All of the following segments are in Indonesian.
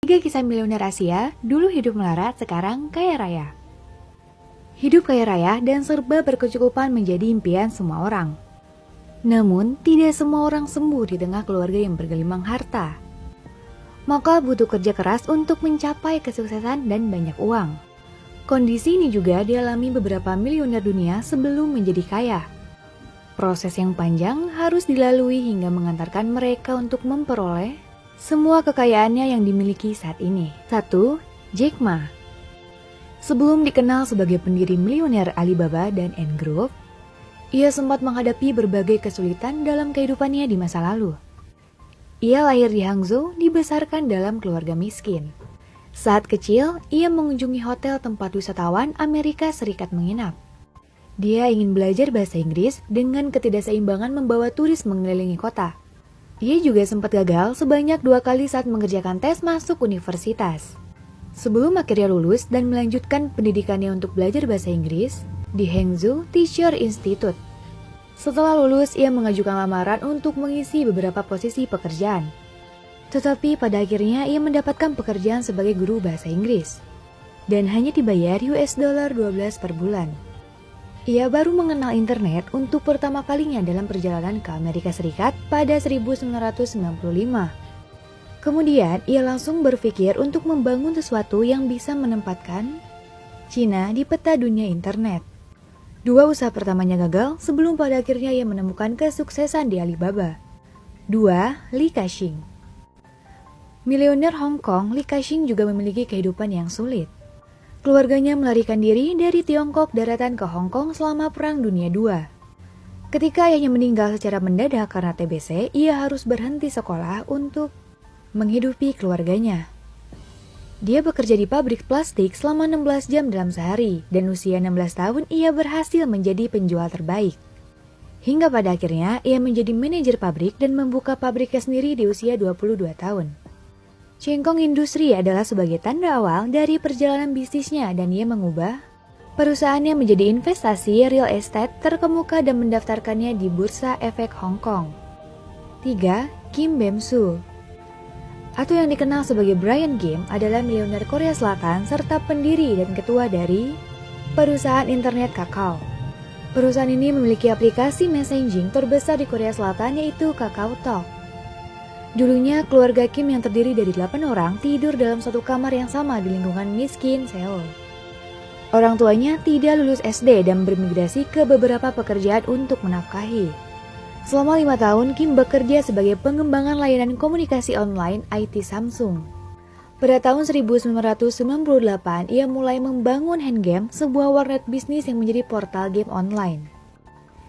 Tiga kisah miliuner Asia, dulu hidup melarat, sekarang kaya raya. Hidup kaya raya dan serba berkecukupan menjadi impian semua orang. Namun, tidak semua orang sembuh di tengah keluarga yang bergelimang harta. Maka butuh kerja keras untuk mencapai kesuksesan dan banyak uang. Kondisi ini juga dialami beberapa miliuner dunia sebelum menjadi kaya. Proses yang panjang harus dilalui hingga mengantarkan mereka untuk memperoleh semua kekayaannya yang dimiliki saat ini. 1. Jack Ma. Sebelum dikenal sebagai pendiri miliuner Alibaba dan Ant Group, ia sempat menghadapi berbagai kesulitan dalam kehidupannya di masa lalu. Ia lahir di Hangzhou, dibesarkan dalam keluarga miskin. Saat kecil, ia mengunjungi hotel tempat wisatawan Amerika Serikat menginap. Dia ingin belajar bahasa Inggris dengan ketidakseimbangan membawa turis mengelilingi kota. Ia juga sempat gagal sebanyak 2 kali saat mengerjakan tes masuk universitas. Sebelum akhirnya lulus dan melanjutkan pendidikannya untuk belajar bahasa Inggris di Hangzhou Teacher Institute. Setelah lulus, ia mengajukan lamaran untuk mengisi beberapa posisi pekerjaan. Tetapi pada akhirnya ia mendapatkan pekerjaan sebagai guru bahasa Inggris dan hanya dibayar $12 per bulan. Ia baru mengenal internet untuk pertama kalinya dalam perjalanan ke Amerika Serikat pada 1995. Kemudian, ia langsung berpikir untuk membangun sesuatu yang bisa menempatkan Cina di peta dunia internet. 2 usaha pertamanya gagal sebelum pada akhirnya ia menemukan kesuksesan di Alibaba. 2. Li Ka-shing. Miliuner Hong Kong, Li Ka-shing juga memiliki kehidupan yang sulit. Keluarganya melarikan diri dari Tiongkok daratan ke Hong Kong selama Perang Dunia II. Ketika ayahnya meninggal secara mendadak karena TBC, ia harus berhenti sekolah untuk menghidupi keluarganya. Dia bekerja di pabrik plastik selama 16 jam dalam sehari, dan usia 16 tahun ia berhasil menjadi penjual terbaik. Hingga pada akhirnya ia menjadi manajer pabrik dan membuka pabriknya sendiri di usia 22 tahun. Chengkong Industri adalah sebagai tanda awal dari perjalanan bisnisnya dan ia mengubah perusahaannya menjadi investasi real estate terkemuka dan mendaftarkannya di Bursa Efek Hong Kong. 3. Kim Bem-soo atau yang dikenal sebagai Brian Kim adalah miliuner Korea Selatan serta pendiri dan ketua dari perusahaan internet Kakao. Perusahaan ini memiliki aplikasi messaging terbesar di Korea Selatan yaitu KakaoTalk. Dulunya, keluarga Kim yang terdiri dari 8 orang tidur dalam satu kamar yang sama di lingkungan miskin Seoul. Orang tuanya tidak lulus SD dan bermigrasi ke beberapa pekerjaan untuk menafkahi. Selama 5 tahun, Kim bekerja sebagai pengembangan layanan komunikasi online IT Samsung. Pada tahun 1998, ia mulai membangun Handgame, sebuah warnet bisnis yang menjadi portal game online.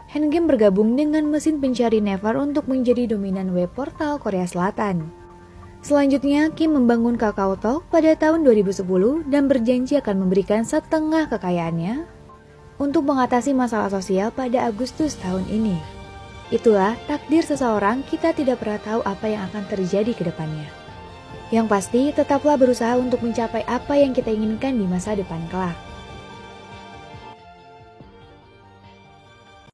Handgame bergabung dengan mesin pencari Naver untuk menjadi dominan web portal Korea Selatan. Selanjutnya, Kim membangun KakaoTalk pada tahun 2010 dan berjanji akan memberikan setengah kekayaannya untuk mengatasi masalah sosial pada Agustus tahun ini. Itulah takdir seseorang, kita tidak pernah tahu apa yang akan terjadi ke depannya. Yang pasti, tetaplah berusaha untuk mencapai apa yang kita inginkan di masa depan kelak.